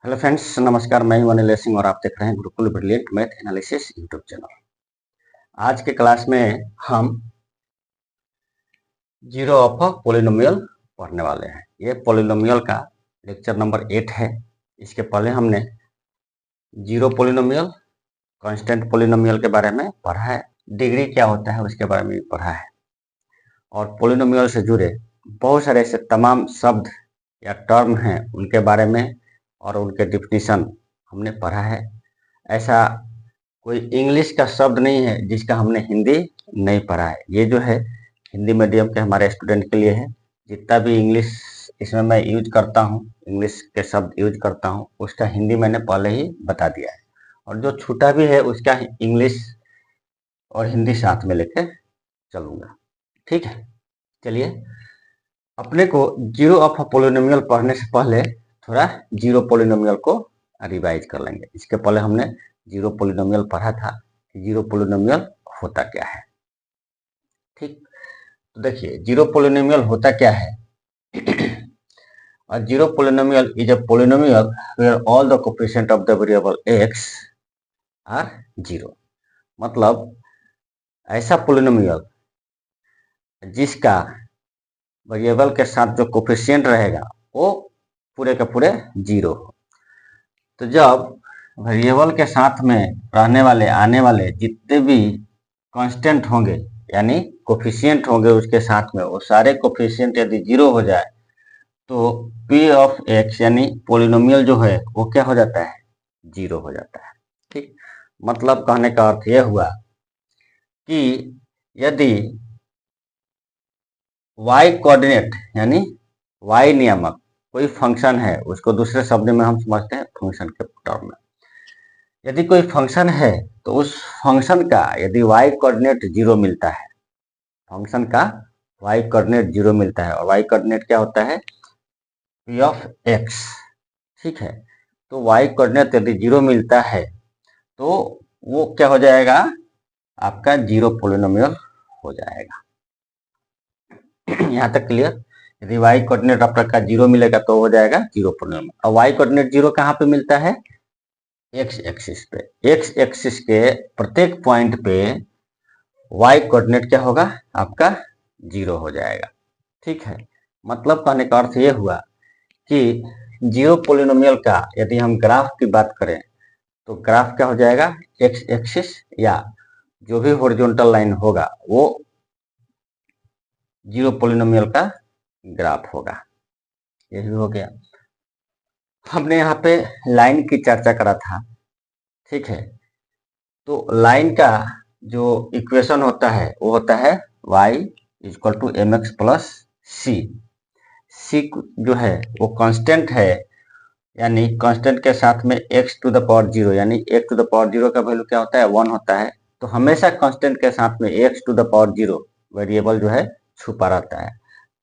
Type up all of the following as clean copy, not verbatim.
Hello friends, नमस्कार। मैं हूं अनिल सिंह और आप देख रहे हैं Gurukul brilliant math analysis YouTube channel. आज के क्लास में हम जीरो ऑफ अ पॉलिनोमियल पढ़ने वाले हैं। ये पॉलिनोमियल का लेक्चर नंबर 8 है। इसके पहले हमने जीरो पॉलिनोमियल, कांस्टेंट पॉलिनोमियल के बारे में पढ़ा है, डिग्री क्या होता है उसके बारे में भी पढ़ा है, और पॉलिनोमियल से जुड़े बहुत सारे ऐसे तमाम शब्द या टर्म हैं उनके बारे में और उनके डिफिनीशन हमने पढ़ा है। ऐसा कोई इंग्लिश का शब्द नहीं है जिसका हमने हिंदी नहीं पढ़ा है। ये जो है हिंदी मीडियम के हमारे स्टूडेंट के लिए है। जितना भी इंग्लिश इसमें मैं यूज करता हूँ, इंग्लिश के शब्द यूज करता हूँ, उसका हिंदी मैंने पहले ही बता दिया है, और जो छूटा भी है उसका इंग्लिश और हिंदी साथ में लेके चलूंगा। ठीक है, चलिए अपने को जीरो ऑफ पॉलिनोमियल पढ़ने से पहले थोड़ा जीरो पॉलिनोमियल को रिवाइज कर लेंगे। इसके पहले हमने जीरो पॉलिनोमियल पढ़ा था कि जीरो पॉलिनोमियल होता क्या है। ठीक, तो देखिए जीरो पॉलिनोमियल होता क्या है। A zero polynomial is a polynomial where all the coefficient of the variable x are zero। मतलब ऐसा पोलिनोमियल जिसका वेरिएबल के साथ जो कोफिशिएंट रहेगा वो पूरे के पूरे जीरो हो। तो जब वेरिएबल के साथ में रहने वाले आने वाले जितने भी कांस्टेंट होंगे यानी कोफिशिएंट होंगे उसके साथ में, वो सारे कोफिशिएंट यदि जीरो हो जाए तो p ऑफ x यानी पोलिनोमियल जो है वो क्या हो जाता है, जीरो हो जाता है। ठीक, मतलब कहने का अर्थ यह हुआ कि यदि y कोऑर्डिनेट यानी y नियामक कोई फंक्शन है, उसको दूसरे शब्द में हम समझते हैं फंक्शन के टर्म में। यदि कोई फंक्शन है तो उस फंक्शन का यदि y कोऑर्डिनेट जीरो मिलता है, फंक्शन का y कोऑर्डिनेट जीरो मिलता है, और y कोऑर्डिनेट क्या होता है, p ऑफ x। ठीक है, तो y कोऑर्डिनेट यदि जीरो मिलता है तो वो क्या हो जाएगा, आपका जीरो पॉलिनोमियल हो जाएगा। यहाँ तक क्लियर। यदि y कोऑर्डिनेट आपका जीरो मिलेगा तो हो जाएगा जीरो पॉलिनोमियल। और y कोऑर्डिनेट जीरो कहाँ पे मिलता है, x एक्सिस पे। x एक्सिस के प्रत्येक पॉइंट पे y कोऑर्डिनेट क्या होगा, आपका जीरो हो जाएगा। ठीक है, मतलब कहने का अर्थ ये हुआ कि जीरो पॉलिनोमियल का यदि हम ग्राफ की बात करें तो ग्राफ क्या हो जाएगा, x एक्सिस या जो भी हॉरिजॉन्टल लाइन होगा वो जीरो पॉलिनोमियल का ग्राफ होगा। ये भी हो गया। हमने यहाँ पे लाइन की चर्चा करा था। ठीक है, तो लाइन का जो इक्वेशन होता है वो होता है y equal to M x plus C. C जो है वो कांस्टेंट है, यानी कांस्टेंट के साथ में x to the power zero, यानी x to the power zero का वैल्यू क्या होता है, 1 होता है। तो हमेशा कांस्टेंट के साथ में x to the power zero variable जो है छुपा रहता है।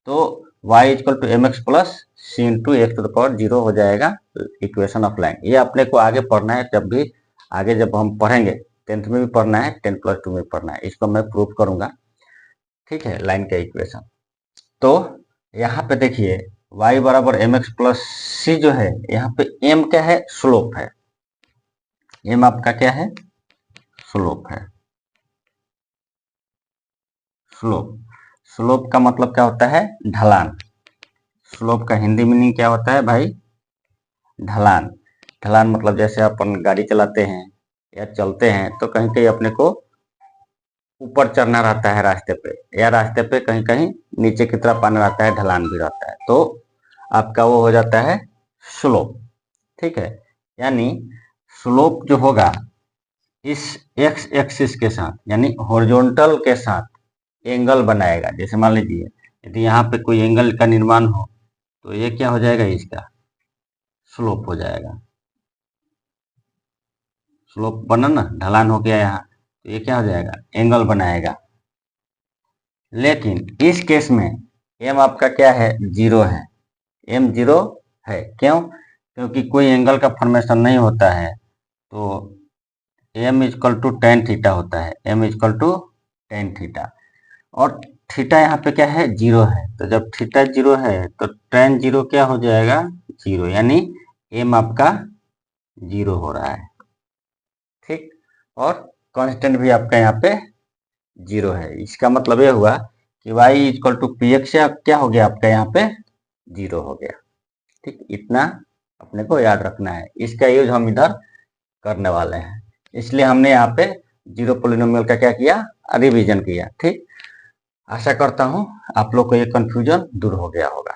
तो y equal to M x plus c into x to the power zero हो जाएगा इक्वेशन ऑफ लाइन। ये अपने को आगे पढ़ना है, जब भी आगे जब हम पढ़ेंगे 10th में भी पढ़ना है, 10+2 में पढ़ना है, इसको मैं प्रूव करूंगा। ठीक है, लाइन का इक्वेशन। तो यहाँ पे देखिए y बराबर एम एक्स प्लस सी जो है, यहाँ पे m क्या है, स्लोप है। m आपका क्या है, स्लोप है। स्लोप, स्लोप का मतलब क्या होता है, ढलान। स्लोप का हिंदी मीनिंग क्या होता है भाई, ढलान। ढलान मतलब जैसे अपन गाड़ी चलाते हैं या चलते हैं तो कहीं कहीं अपने को ऊपर चढ़ना रहता है रास्ते पे, या रास्ते पे कहीं कहीं नीचे की तरफ आना रहता है, ढलान भी रहता है, तो आपका वो हो जाता है स्लोप। ठीक है, यानी स्लोप जो होगा इस एक्स एक्सिस के साथ यानी हॉरिजॉन्टल के साथ एंगल बनाएगा। जैसे मान लीजिए यदि यहाँ पे कोई एंगल का निर्माण हो तो ये क्या हो जाएगा, इसका स्लोप हो जाएगा। स्लोप बना ना, ढलान हो गया यहाँ, तो ये क्या हो जाएगा, एंगल बनाएगा। लेकिन इस केस में m आपका क्या है, जीरो है। m जीरो है, क्यों, क्योंकि कोई एंगल का फॉर्मेशन नहीं होता है, तो m equal to ten theta होता है, m equal to ten theta. और थीटा यहाँ पे क्या है, जीरो है। तो जब थीटा जीरो है तो टेन जीरो क्या हो जाएगा, जीरो, यानी m आपका 0 हो रहा है, ठीक, और कांस्टेंट भी आपका यहाँ पे 0 है। इसका मतलब ये हुआ कि y equal to p x क्या हो गया आपका यहाँ पे 0 हो गया, ठीक। इतना अपने को याद रखना है, इसका यूज हम इधर करने वाले हैं, इसलिए हमने यहाँ पे जीरो पोलिनोमियल का क्या किया, रिवीजन किया, ठीक। आशा करता हूँ आप लोग को ये कंफ्यूजन दूर हो गया होगा,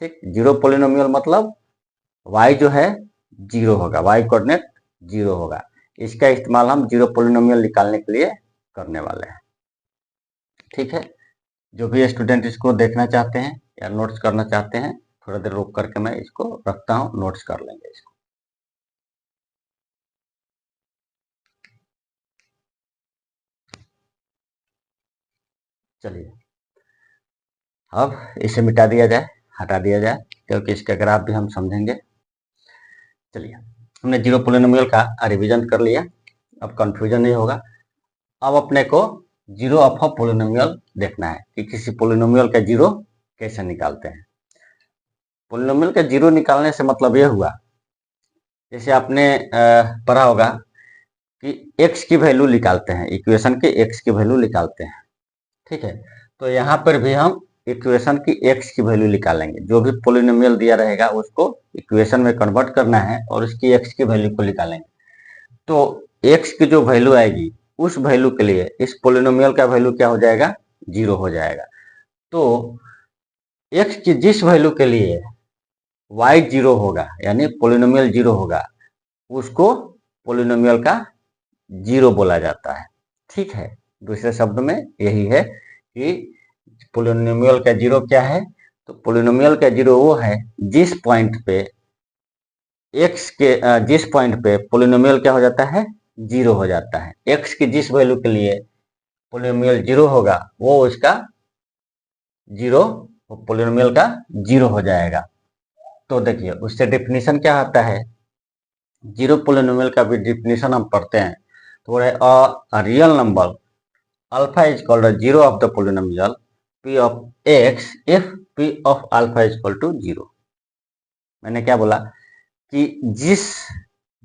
ठीक। जीरो पोलिनोमियल मतलब y जो है 0 होगा, y कोऑर्डिनेट 0 होगा। इसका इस्तेमाल हम जीरो पोलिनोमियल निकालने के लिए करने वाले हैं, ठीक है। जो भी स्टूडेंट इसको देखना चाहते हैं या नोट्स करना चाहते हैं, थोड़ा देर रुक करके मैं इसको रखता हूँ, नोट्स कर लेंगे इसको। चलिए अब इसे मिटा दिया जाए, हटा दिया जाए, क्योंकि इसका ग्राफ भी हम समझेंगे। चलिए हमने जीरो पोलिनोमियल का रिवीजन कर लिया, अब कंफ्यूजन नहीं होगा। अब अपने को जीरो ऑफ अ पोलिनोमियल देखना है कि किसी पोलिनोमियल का जीरो कैसे निकालते हैं। पोलिनोमियल का जीरो निकालने से मतलब यह हुआ, जैसे आपने पढ़ा होगा कि x की वैल्यू निकालते हैं, इक्वेशन के x की वैल्यू निकालते हैं, ठीक है। तो यहाँ पर भी हम इक्वेशन की x की वैल्यू निकालेंगे। जो भी पोलिनोमियल दिया रहेगा उसको इक्वेशन में कन्वर्ट करना है और उसकी x की वैल्यू को निकालेंगे। तो x की जो वैल्यू आएगी उस वैल्यू के लिए इस पोलिनोमियल का वैल्यू क्या हो जाएगा, 0 हो जाएगा। तो x की जिस वैल्यू के लिए y 0 होगा, यानी पोलिनोमियल 0 होगा, उसको पोलिनोमियल का 0 बोला जाता है, ठीक है। दूसरे शब्द में यही है कि पोलिनोमियल का 0 क्या है, तो पोलिनोमियल का 0 वो है जिस पॉइंट पे जिस पॉइंट पे पोलिनोमियल क्या हो जाता है, 0 हो जाता है। x की जिस वैल्यू के लिए पोलिनोमियल 0 होगा वो उसका 0, पोलिनोमियल का 0 हो जाएगा। तो देखिए उससे डेफिनेशन क्या आता है, जीरो पोलिनोमियल का भी डेफिनेशन हम पढ़ते हैं, तो a real number alpha is equal to 0 of the polynomial p of x if p of alpha is equal to 0। मैंने क्या बोला कि जिस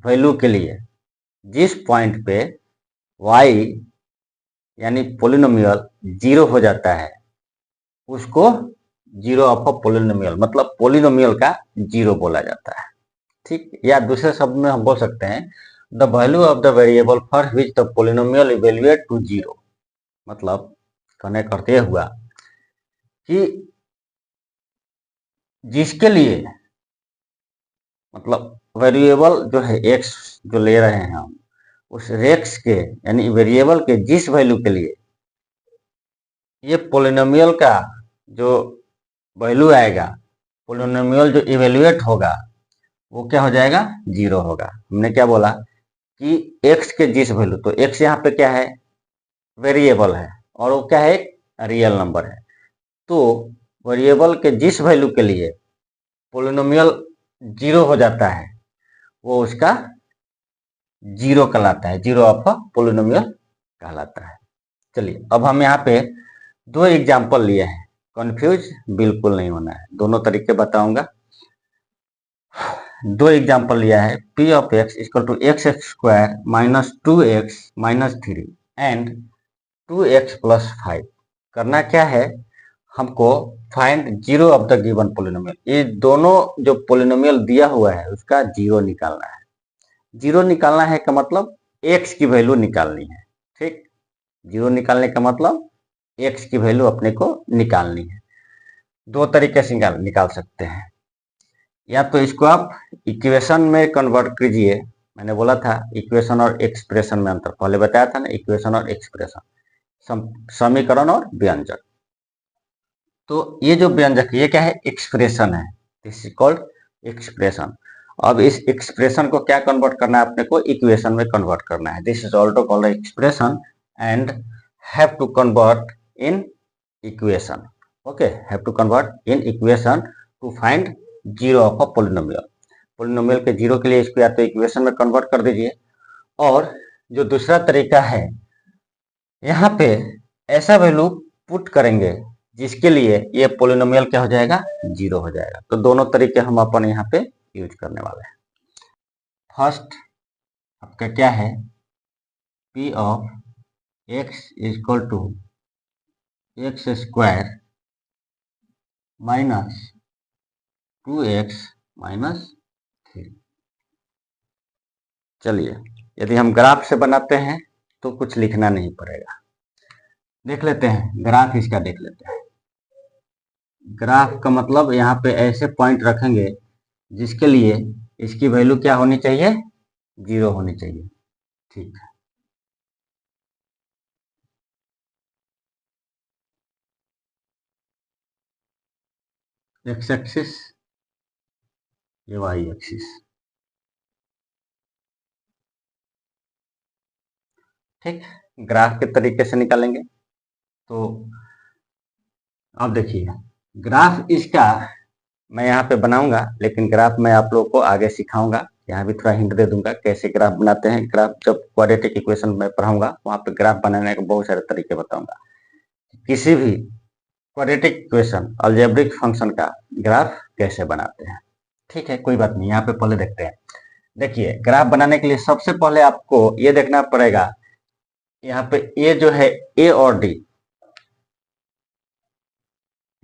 वैल्यू के लिए जिस पॉइंट पे y यानी पोलिनोमियल 0 हो जाता है उसको 0 ऑफ अ पोलिनोमियल मतलब पोलिनोमियल का 0 बोला जाता है, ठीक। या दूसरे शब्द में हम बोल सकते हैं the value of the variable for which the polynomial evaluate to 0। मतलब कहने करते हुआ कि जिसके लिए मतलब वेरिएबल जो है x जो ले रहे हैं हम, उस x के यानी वेरिएबल के जिस वैल्यू के लिए ये पोलिनोमियल का जो वैल्यू आएगा, पोलिनोमियल जो इवेल्युएट होगा वो क्या हो जाएगा, 0 होगा। हमने क्या बोला कि x के जिस वैल्यू, तो x यहाँ पे क्या है, वेरिएबल है, और वो क्या है, रियल नंबर है। तो वेरिएबल के जिस वैल्यू के लिए पोलिनोमियल 0 हो जाता है वो उसका 0 कहलाता है, 0 ऑफ पोलिनोमियल कहलाता है। चलिए अब हम यहाँ पे 2 एग्जाम्पल लिए हैं, कंफ्यूज बिल्कुल नहीं होना है, दोनों तरीके बताऊंगा। 2 एग्जाम्पल लिया है, p of x equal to x square minus 2x minus 3 and 2x plus 5। करना क्या है, हमको find 0 of the given polynomial. ये दोनों जो पोलिनोमियल दिया हुआ है उसका 0 निकालना है। 0 निकालना है का मतलब x की वैल्यू निकालनी है, ठीक। 0 निकालने का मतलब x की वैल्यू अपने को निकालनी है। 2 तरीके से निकाल सकते हैं, या तो इसको आप इक्वेशन में कन्वर्ट कीजिए। मैंने बोला था इक्वेशन और एक्सप्रेशन में अंतर, पहले बताया था ना, इक्वेशन और एक्सप्रेशन, समीकरण और व्यंजक। तो ये जो व्यंजक ये क्या है, एक्सप्रेशन है, दिस इज कॉल्ड एक्सप्रेशन। अब इस एक्सप्रेशन को क्या कन्वर्ट करना है, अपने को इक्वेशन में कन्वर्ट करना है। This is also called expression and have to convert in equation, okay, have to convert in equation to find 0 of a polynomial. Polynomial के 0 के लिए इसको या तो इक्वेशन में कन्वर्ट कर दीजिए, और जो दूसरा तरीका है यहाँ पे ऐसा वैल्यू पुट करेंगे जिसके लिए ये पोलिनोमियल क्या हो जाएगा, 0 हो जाएगा। तो दोनों तरीके हम अपन यहाँ पे यूज करने वाले हैं। फर्स्ट आपका क्या है, p of x equal to x square minus 2x minus 3। चलिए, यदि हम ग्राफ से बनाते हैं तो कुछ लिखना नहीं पड़ेगा। देख लेते हैं ग्राफ, इसका देख लेते हैं। ग्राफ का मतलब यहाँ पे ऐसे पॉइंट रखेंगे जिसके लिए इसकी वैल्यू क्या होनी चाहिए, 0 होनी चाहिए। ठीक है, एक्स एक्सिस, ये वाई एक्सिस। ठीक, ग्राफ के तरीके से निकालेंगे। तो अब देखिए, ग्राफ इसका मैं यहाँ पे बनाऊंगा, लेकिन ग्राफ मैं आप लोगों को आगे सिखाऊंगा। यहाँ भी थोड़ा हिंट दे दूंगा कैसे ग्राफ बनाते हैं। ग्राफ जब क्वाड्रेटिक इक्वेशन में पढ़ाऊंगा वहाँ पे ग्राफ बनाने के बहुत सारे तरीके बताऊंगा। किसी भी क्वाड्रेटिक इक्वेशन, अलजेब्रिक फंक्शन का ग्राफ कैसे बनाते हैं। ठीक है, कोई बात नहीं, यहाँ पे पहले देखते हैं। देखिए, ग्राफ बनाने के लिए सबसे पहले आपको ये देखना पड़ेगा, यहाँ पे ए जो है, ए और डी,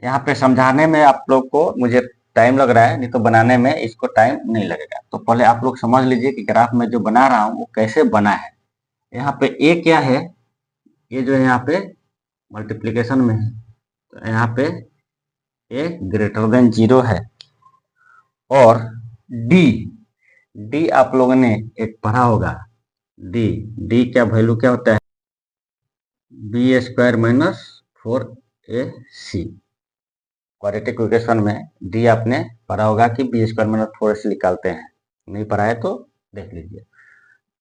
यहाँ पे समझाने में आप लोग को मुझे टाइम लग रहा है, नहीं तो बनाने में इसको टाइम नहीं लगेगा। तो पहले आप लोग समझ लीजिए कि ग्राफ में जो बना रहा हूँ वो कैसे बना है। यहाँ पे ए क्या है, ये जो है यहाँ पे मल्टीप्लीकेशन में है, तो यहाँ पे ए ग्रेटर देन 0 है। और डी, डी आप लोगों ने एक पढ़ा होगा, डी, डी क्या वैल्यू क्या होता है, b square minus 4ac। Quadratic equation में डी आपने पढ़ा होगा कि बी स्क्वायर माइनस 4ac निकालते हैं। नहीं पढ़ा है तो देख लीजिए।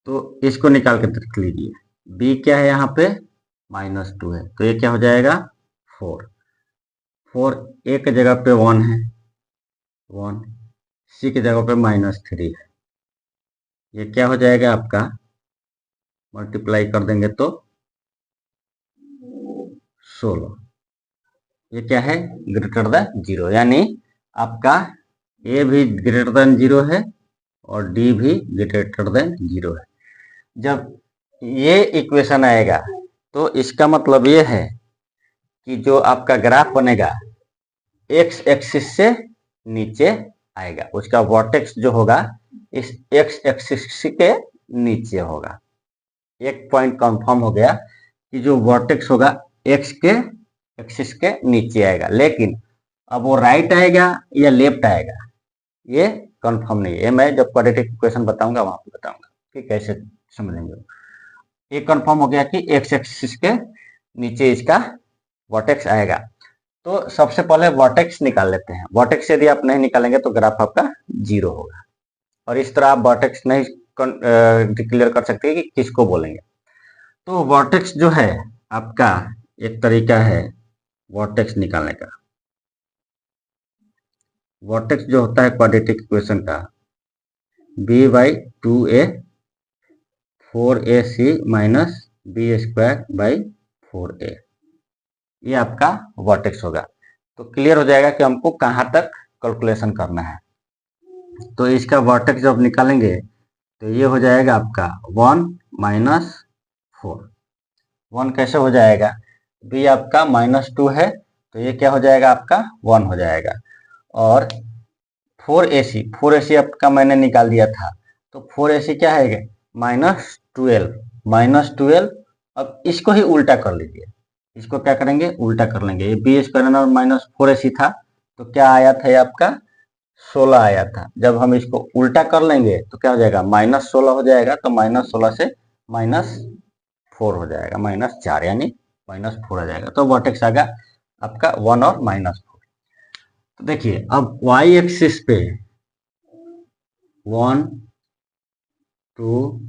तो इसको निकाल के देख लीजिए, बी क्या है यहाँ पे, -2 है, तो ये क्या हो जाएगा 4। 4 ए की जगह पे 1 है, 1, सी की जगह पे -3 है। ये क्या हो जाएगा आपका, मल्टीप्लाई कर देंगे तो 16। ये क्या है, ग्रेटर देन 0, यानी आपका ए भी ग्रेटर देन 0 है और डी भी ग्रेटर देन 0 है। जब ये इक्वेशन आएगा तो इसका मतलब ये है कि जो आपका ग्राफ बनेगा एक्स एक्सिस से नीचे आएगा, उसका वर्टेक्स जो होगा इस एक्स एक्सिस के नीचे होगा। एक पॉइंट कंफर्म हो गया कि जो वर्टेक्स होगा एक्स के एक्सिस के नीचे आएगा, लेकिन अब वो राइट आएगा या लेफ्ट आएगा ये कंफर्म नहीं है। मैं जब क्वाड्रेटिक इक्वेशन बताऊंगा वहां पे बताऊंगा कि कैसे समझेंगे। ये कंफर्म हो गया कि एक्स एक्सिस के नीचे इसका वर्टेक्स आएगा। तो सबसे पहले वर्टेक्स निकाल लेते हैं। वर्टेक्स यदि आप नहीं निकालेंगे तो ग्राफ आपका 0 होगा। और इस तरह आप वर्टेक्स नहीं डिक्लेयर कर सकते कि किसको बोलेंगे। तो वर्टेक्स जो है आपका एक तरीका है वर्टेक्स निकालने का। वर्टेक्स जो होता है क्वाड्रेटिक इक्वेशन का, b/2a 4ac minus b square by 4a, ये आपका वर्टेक्स होगा। तो क्लियर हो जाएगा कि हमको कहाँ तक कैलकुलेशन करना है। तो इसका वर्टेक्स जब निकालेंगे तो ये हो जाएगा आपका 1 माइनस 4। 1 कैसे हो जाएगा, b आपका -2 है तो ये क्या हो जाएगा आपका 1 हो जाएगा। और 4ac आपका मैंने निकाल दिया था, तो 4ac क्या है, -12। अब इसको ही उल्टा कर लीजिए, इसको क्या करेंगे उल्टा कर लेंगे। ये बी स्क्वायर और -4ac था तो क्या आया था, ये आपका 16 आया था। जब हम इसको उल्टा कर लेंगे तो क्या हो जाएगा, -16 हो जाएगा। तो -16 से -4 हो जाएगा, -4 यानी -4 आ जाएगा। तो वर्टेक्स आ गया आपका 1 और -4। तो देखिए अब y एक्सिस पे 1 2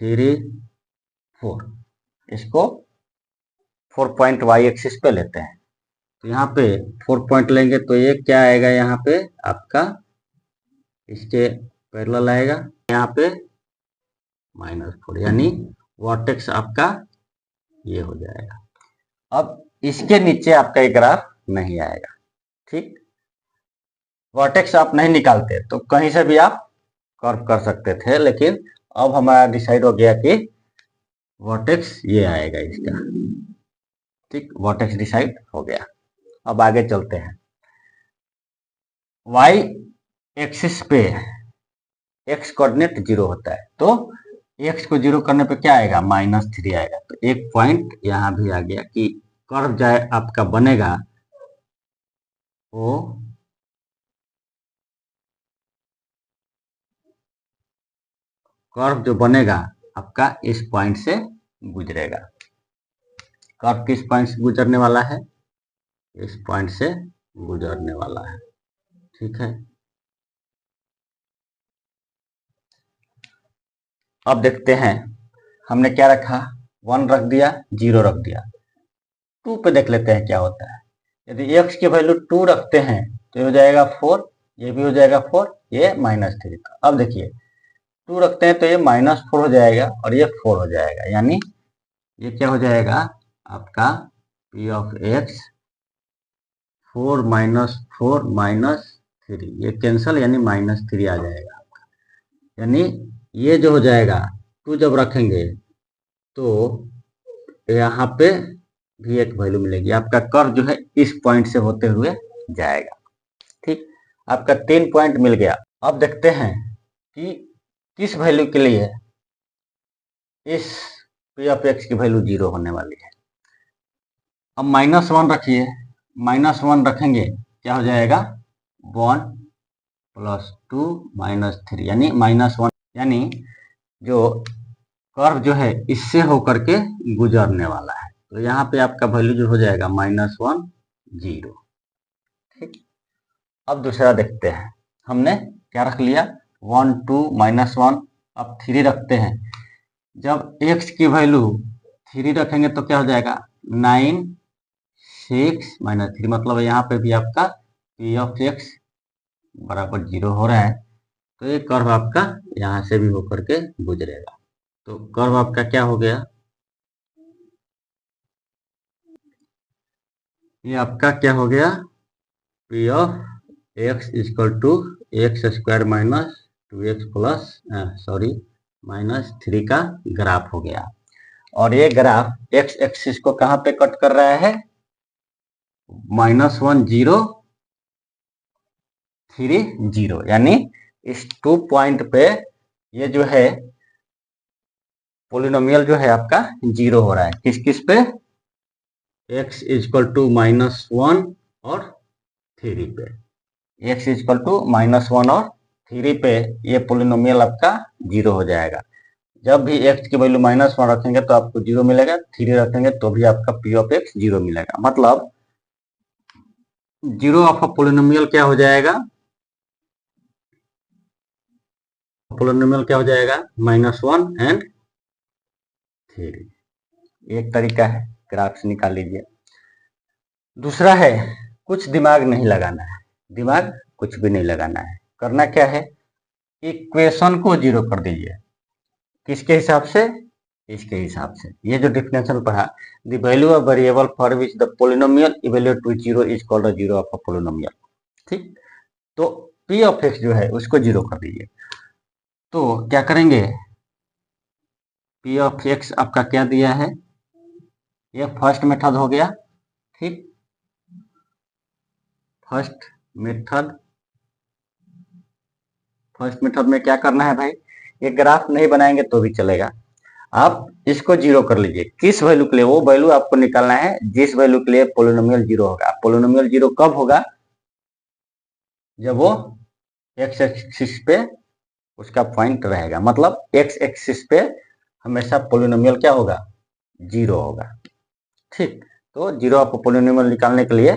3 4, इसको 4 पॉइंट y एक्सिस पे लेते हैं। तो यहाँ पे 4 पॉइंट लेंगे तो ये क्या आएगा, यहाँ पे आपका इसके पैरेलल आएगा, यहाँ पे -4, यानी वर्टेक्स आपका ये हो जाएगा। अब इसके नीचे आपका एक ग्राफ नहीं आएगा। ठीक, वर्टेक्स आप नहीं निकालते तो कहीं से भी आप कर्व कर सकते थे, लेकिन अब हमारा डिसाइड हो गया कि वर्टेक्स ये आएगा इसका। ठीक, वर्टेक्स डिसाइड हो गया। अब आगे चलते हैं। वाई एक्सिस पे एक्स कोऑर्डिनेट 0 होता है, तो एक्स को 0 करने पे क्या आएगा, -3 आएगा। तो एक पॉइंट यहां भी आ गया कि कर्व जाए आपका बनेगा वो कर्व जो बनेगा आपका इस पॉइंट से गुजरेगा। कर्व किस पॉइंट से गुजरने वाला है, इस पॉइंट से गुजरने वाला है। ठीक है, अब देखते हैं हमने क्या रखा, 1 रख दिया, 0 रख दिया। 2 पे देख लेते हैं क्या होता है। यदि x की वैल्यू 2 रखते हैं तो ये हो जाएगा 4, ये भी हो जाएगा 4, ये -3। अब देखिए 2 रखते हैं तो ये -4 हो जाएगा और ये 4 हो जाएगा, यानी ये क्या हो जाएगा आपका p ऑफ x 4 -4 -3, ये कैंसल यानी -3 आ जाएगा आपका। यानी ये जो हो जाएगा 2 जब रखेंगे तो यहाँ पे भी एक वैल्यू मिलेगी। आपका कर्व जो है इस पॉइंट से होते हुए जाएगा। ठीक, आपका 3 पॉइंट मिल गया। अब देखते हैं कि किस वैल्यू के लिए इस p ऑफ x की वैल्यू 0 होने वाली है। अब -1 रखिए, -1 रखेंगे क्या हो जाएगा, 1 + 2 -3 यानी -1, यानी जो कर्व जो है इससे होकर के गुजरने वाला है। तो यहाँ पे आपका वैल्यू जो हो जाएगा -1 0। ठीक, अब दूसरा देखते हैं। हमने क्या रख लिया, 1 2 -1, अब 3 रखते हैं। जब x की वैल्यू 3 रखेंगे तो क्या हो जाएगा, 9 6 -3, मतलब यहाँ पे भी आपका p ऑफ x बराबर 0 हो रहा है। तो ये कर्व आपका यहाँ से भी होकर के गुजरेगा। तो कर्व आपका क्या हो गया, ये आपका क्या हो गया, p of x = x² - 2x -3 का ग्राफ हो गया। और ये ग्राफ x एक्सिस को कहां पे कट कर रहा है, -1 0 3 0, यानी इस 2 पॉइंट पे ये जो है पोलिनोमियल जो है आपका 0 हो रहा है। किस किस पे, x = -1 और 3 पे, x = -1 और 3 पे ये पोलिनोमियल आपका 0 हो जाएगा। जब भी x की वैल्यू -1 रखेंगे तो आपको 0 मिलेगा, 3 रखेंगे तो भी आपका p ऑफ x 0 मिलेगा। मतलब 0 ऑफ अ पोलिनोमियल क्या हो जाएगा, पोलिनोमियल क्या हो जाएगा, -1 एंड 3। एक तरीका है, ग्राफ से निकाल लीजिए। दूसरा है कुछ दिमाग नहीं लगाना है, दिमाग कुछ भी नहीं लगाना है। करना क्या है, इक्वेशन को 0 कर दीजिए। किसके हिसाब से, इसके हिसाब से। ये जो डिफिनेशन पढ़ा, the value of variable for which the polynomial evaluate to 0 is called 0 of a polynomial. ठीक, तो p ऑफ x जो है उसको 0 कर दीजिए। तो क्या करेंगे, p ऑफ x आपका क्या दिया है, ये फर्स्ट मेथड हो गया। ठीक, फर्स्ट मेथड में क्या करना है भाई, ये ग्राफ नहीं बनाएंगे तो भी चलेगा। आप इसको 0 कर लीजिए। किस वैल्यू के लिए, वो वैल्यू आपको निकालना है जिस वैल्यू के लिए पोलिनोमियल 0 होगा। पोलिनोमियल 0 कब होगा, जब वो x एक्सिस पे उसका पॉइंट रहेगा, मतलब x एक्सिस पे हमेशा पोलिनोमियल क्या होगा, 0 होगा। ठीक, तो 0 ऑफ पोलिनोमियल निकालने के लिए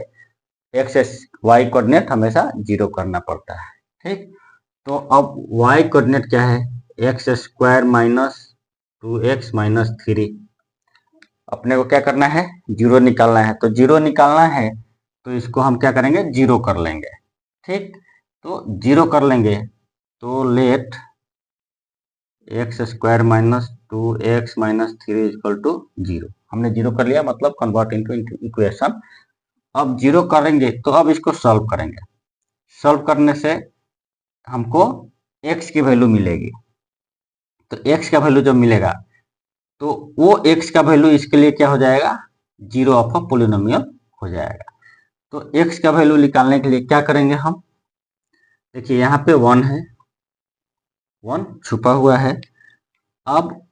x y कोऑर्डिनेट हमेशा 0 करना पड़ता है। ठीक, तो अब y कोऑर्डिनेट क्या है, x² - 2x - 3। अपने को क्या करना है, 0 निकालना है। तो 0 निकालना है तो इसको हम क्या करेंगे, 0 कर लेंगे। ठीक, तो 0 कर लेंगे तो लेट x² - 2x - 3 = 0। हमने 0 कर लिया, मतलब कन्वर्ट इनटू इक्वेशन। अब 0 करेंगे तो अब इसको सॉल्व करेंगे। सॉल्व करने से हमको x की वैल्यू मिलेगी। तो x का वैल्यू जब मिलेगा तो वो x का वैल्यू इसके लिए क्या हो जाएगा, जीरो ऑफ अ पोलिनोमियल हो जाएगा। तो x का वैल्यू निकालने के लिए क्या करेंगे हम, देखिए यहाँ पे 1 है, 1 छुपा हुआ है। अब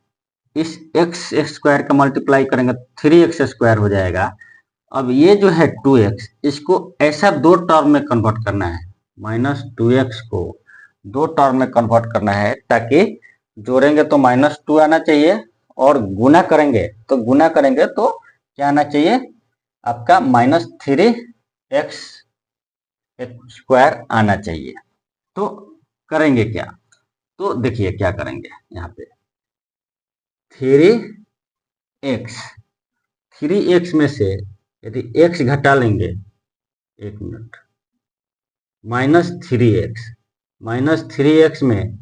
इस x स्क्वायर का मल्टीप्लाई करेंगे 3x स्क्वायर हो जाएगा। अब ये जो है 2x, इसको ऐसा दो टर्म में कन्वर्ट करना है, -2x को दो टर्म में कन्वर्ट करना है, ताकि जोड़ेंगे तो -2 आना चाहिए और गुना करेंगे तो क्या आना चाहिए, आपका -3x स्क्वायर आना चाहिए। तो करेंगे क्या, तो देखिए क्या करेंगे, यहाँ पे 3x में से यदि x घटा लेंगे, एक मिनट, -3x में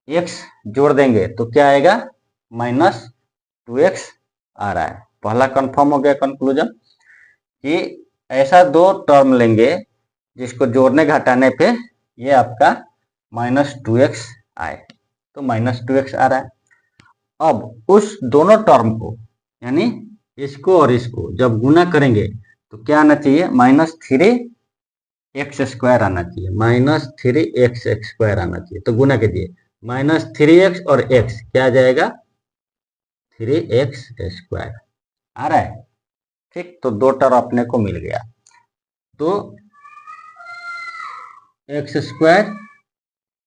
x जोड़ देंगे तो क्या आएगा, -2x आ रहा है। पहला कंफर्म हो गया कंक्लूजन कि ऐसा दो टर्म लेंगे जिसको जोड़ने घटाने पे ये आपका -2x आए, तो -2x आ रहा है। अब उस दोनों टर्म को, यानी इसको और इसको जब गुना करेंगे तो क्या आना चाहिए, -3x स्क्वायर आना चाहिए, -3x स्क्वायर आना चाहिए। तो गुना कीजिए, -3x और x क्या आ जाएगा, 3x स्क्वायर आ रहा है। ठीक, तो दो टर्म अपने को मिल गया। तो x square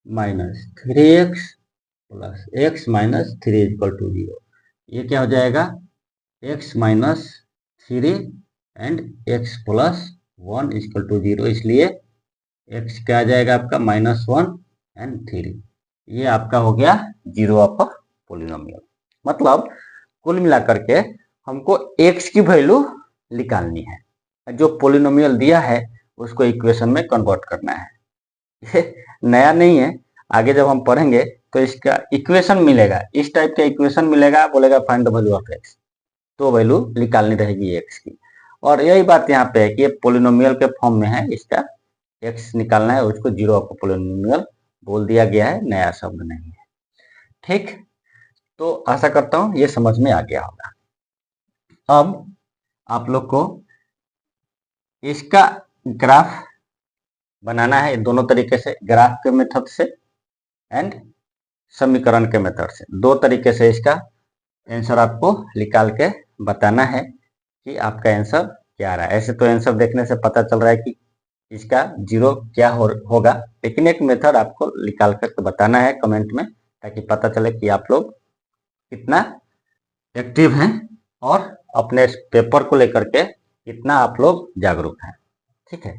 -3x plus x -3 equal to 0, ये क्या हो जाएगा, x -3 and x plus 1 equal to 0, इसलिए x क्या आ जाएगा आपका -1 एंड 3, ये आपका हो गया जीरो ऑफ पोलिनोमियल। मतलब कुल मिलाकर के हमको x की वैल्यू निकालनी है, जो पोलिनोमियल दिया है उसको इक्वेशन में कन्वर्ट करना है। ये नया नहीं है, आगे जब हम पढ़ेंगे तो इसका इक्वेशन मिलेगा, इस टाइप का इक्वेशन मिलेगा, बोलेगा find the value of x, तो वैल्यू निकालनी रहेगी x की। और यही बात यहाँ पे है कि ये पोलिनोमियल के फॉर्म में है, इसका x निकालना है, उसको जीरो ऑफ पोलिनोमियल बोल दिया गया है, नया शब्द नहीं है। ठीक, तो आशा करता हूँ ये समझ में आ गया होगा। अब आप लोग को इसका ग्राफ बनाना है दोनों तरीके से, ग्राफ के मेथड से एंड समीकरण के मेथड से, दो तरीके से इसका आंसर आपको निकाल के बताना है कि आपका आंसर क्या आ रहा है। ऐसे तो आंसर देखने से पता चल रहा है कि इसका जीरो क्या होगा, लेकिन एक मेथड आपको निकाल करके बताना है कमेंट में, ताकि पता चले कि आप लोग कितना एक्टिव हैं और अपने पेपर को लेकर के कितना आप लोग जागरूक हैं। ठीक है,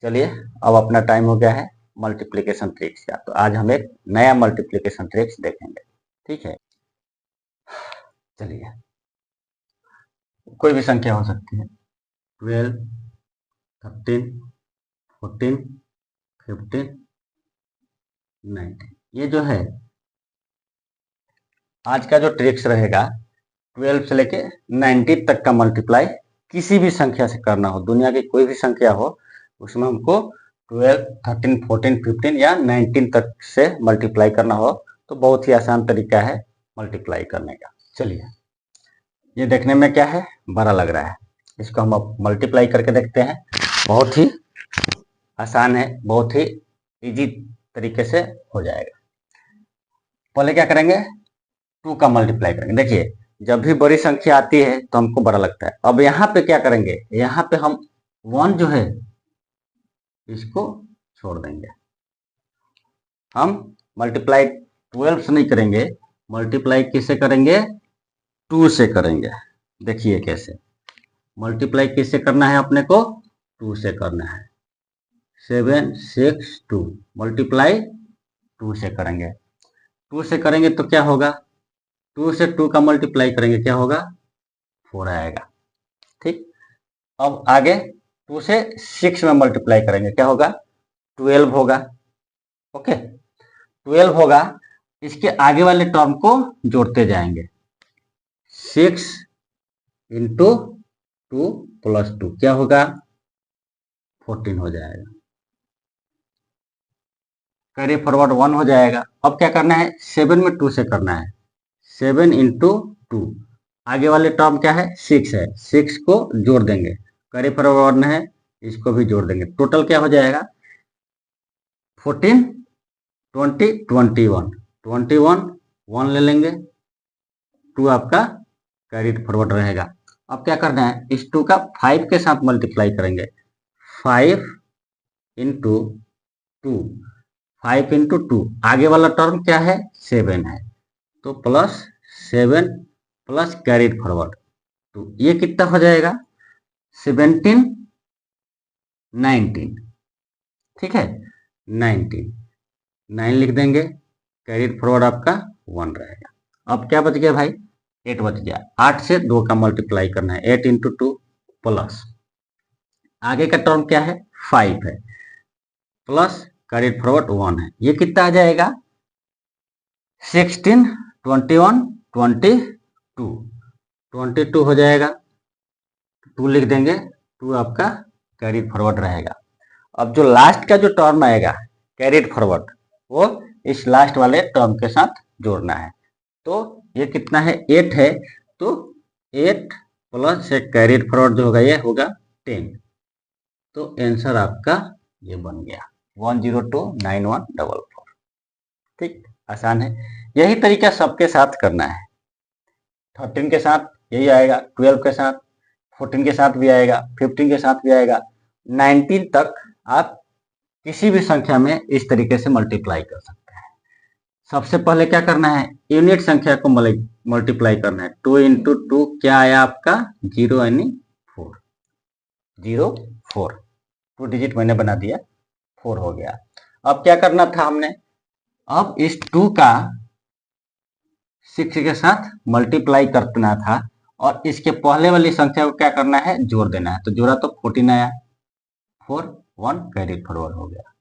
चलिए अब अपना टाइम हो गया है मल्टीप्लिकेशन ट्रिक्स का, तो आज हम एक नया मल्टीप्लिकेशन ट्रिक्स देखेंगे। ठीक है, चलिए, कोई भी संख्या हो सकती है, 12, 13, 14, 15, 19, ये जो है आज का जो ट्रिक्स रहेगा, 12 से लेके 90 तक का मल्टीप्लाई किसी भी संख्या से करना हो, दुनिया की कोई भी संख्या हो, उसमें हमको 12, 13, 14, 15 या 19 तक से मल्टीप्लाई करना हो, तो बहुत ही आसान तरीका है मल्टीप्लाई करने का। चलिए, ये देखने में क्या है, बड़ा लग रहा है, इसको हम अब मल्टीप्लाई करके देखते हैं। बहुत ही आसान है, बहुत ही इजी तरीके से हो जाएगा। पहले क्या करेंगे, 2 का मल्टीप्लाई करेंगे। देखिए, जब भी बड़ी संख्या आती है तो हमको बड़ा लगता है। अब यहाँ पे क्या करेंगे, यहाँ पे हम 1 जो है इसको छोड़ देंगे। हम मल्टीप्लाई 12 से नहीं करेंगे, मल्टीप्लाई किससे करेंगे, 2 से करेंगे। देखिए कैसे मल्टीप्लाई किससे करना है, अपने को 2 से करना है। 7, 6, 2 मल्टीप्लाई 2 से करेंगे। 2 से करेंगे तो क्या होगा, 2 से 2 का मल्टीप्लाई करेंगे, क्या होगा, 4 आएगा। ठीक, अब आगे 2 से 6 में मल्टीप्लाई करेंगे, क्या होगा, 12 होगा। ओके, 12 होगा, इसके आगे वाले टर्म को जोड़ते जाएंगे, 6 इंटू 2 प्लस 2 क्या होगा, 14 हो जाएगा। कैरी फॉरवर्ड 1 हो जाएगा। अब क्या करना है, 7 में 2 से करना है, 7 इंटू 2, आगे वाले टर्म क्या है 6 है, 6 को जोड़ देंगे, कैरी फॉरवर्ड है इसको भी जोड़ देंगे, टोटल क्या हो जाएगा 14 20 21, 21 1 ले लेंगे, 2 आपका कैरी फॉरवर्ड रहेगा। अब क्या करना है, इस 2 का 5 के साथ मल्टीप्लाई करेंगे, 5 इंटू 2, 5 इंटू 2, आगे वाला टर्म क्या है 7 है, तो प्लस 7 प्लस कैरिड फॉरवर्ड 2, ये कितना हो जाएगा 17 19, ठीक है 19, 9 लिख देंगे, कैरिड फॉरवर्ड आपका 1 रहेगा। अब क्या बच गया भाई 8 बच गया, 8 से 2 का मल्टीप्लाई करना है, 8 इंटू 2 प्लस आगे का टर्म क्या है 5 है, प्लस कैरिड फॉरवर्ड 1 है, ये कितना आ जाएगा 16 21 22, 22 हो जाएगा, 2 लिख देंगे, 2 आपका कैरिड फॉरवर्ड रहेगा। अब जो लास्ट का जो टर्म आएगा कैरिड फॉरवर्ड वो इस लास्ट वाले टर्म के साथ जोड़ना है, तो ये कितना है 8 है, तो 8 प्लस एक कैरिड फॉरवर्ड जो होगा ये होगा 10, तो आंसर आपका ये बन गया 1029144। ठीक, आसान है, यही तरीका सबके साथ करना है, 13 के साथ यही आएगा, 12 के साथ, 14 के साथ भी आएगा, 15 के साथ भी आएगा, 19 तक आप किसी भी संख्या में इस तरीके से मल्टीप्लाई कर सकते हैं। सबसे पहले क्या करना है, यूनिट संख्या को मल्टीप्लाई करना है, 2 इंटू 2 क्या आया आपका 0 यानी 4, 0 4, 2 डिजिट मैंने बना दिया, 4 हो गया। अब क्या करना था हमने, अब इस 2 का 6 के साथ मल्टीप्लाई करना था और इसके पहले वाली संख्या को क्या करना है जोड़ देना है, तो जोड़ा तो 14 आया, 4 1 कैरी फॉरवर्ड हो गया।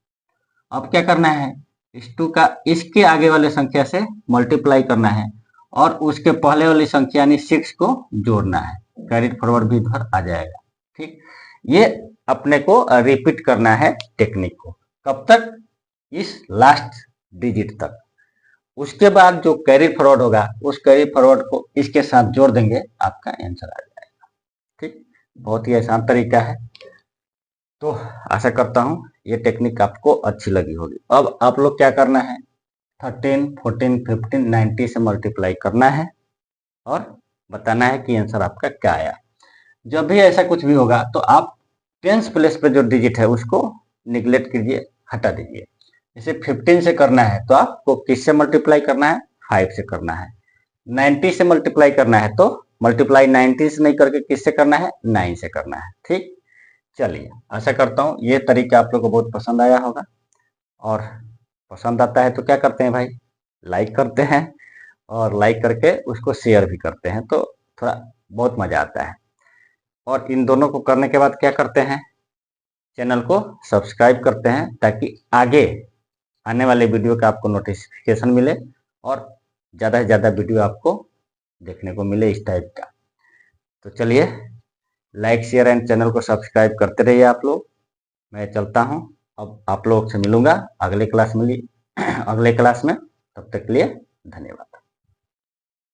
अब क्या करना है, इस 2 का इसके आगे वाले संख्या से मल्टीप्लाई करना है और उसके पहले वाली संख्या यानी 6 को जोड़ना है, कैरी फॉरवर्ड भी इधर आ जाएगा। ठीक, ये अपने को रिपीट करना है टेक्निक को, कब तक, इस लास्ट डिजिट तक। उसके बाद जो कैरी फॉरवर्ड होगा उस कैरी फॉरवर्ड को इसके साथ जोड़ देंगे, आपका आंसर आ जाएगा। ठीक, बहुत ही आसान तरीका है, तो आशा करता हूं ये टेक्निक आपको अच्छी लगी होगी। अब आप लोग क्या करना है, 13 14 15 90 से मल्टीप्लाई करना है और बताना है कि आंसर आपका क्या आया। जब भी ऐसा कुछ भी होगा तो आप टेंस प्लेस पे जो डिजिट है उसको निगलेक्ट कीजिए, हटा दीजिए। जैसे 15 से करना है तो आपको किससे मल्टीप्लाई करना है, 5 से करना है। 90 से मल्टीप्लाई करना है तो मल्टीप्लाई 90 से नहीं करके किससे करना है, 9 से करना है। ठीक, चलिए आशा करता हूँ ये तरीका आप लोग को बहुत पसंद आया होगा, और पसंद आता है तो क्या करते हैं भाई, लाइक करते हैं, और लाइक करके उसको शेयर भी करते हैं, तो थोड़ा बहुत मजा आता है। और इन दोनों को करने के बाद क्या करते हैं, चैनल को सब्सक्राइब करते हैं ताकि आगे आने वाले वीडियो का आपको नोटिफिकेशन मिले और ज़्यादा से ज़्यादा वीडियो आपको देखने को मिले इस टाइप का। तो चलिए लाइक शेयर एंड चैनल को सब्सक्राइब करते रहिए आप लोग। मैं चलता हूं, अब आप लोग से मिलूंगा अगले क्लास में, तब तक के लिए धन्यवाद।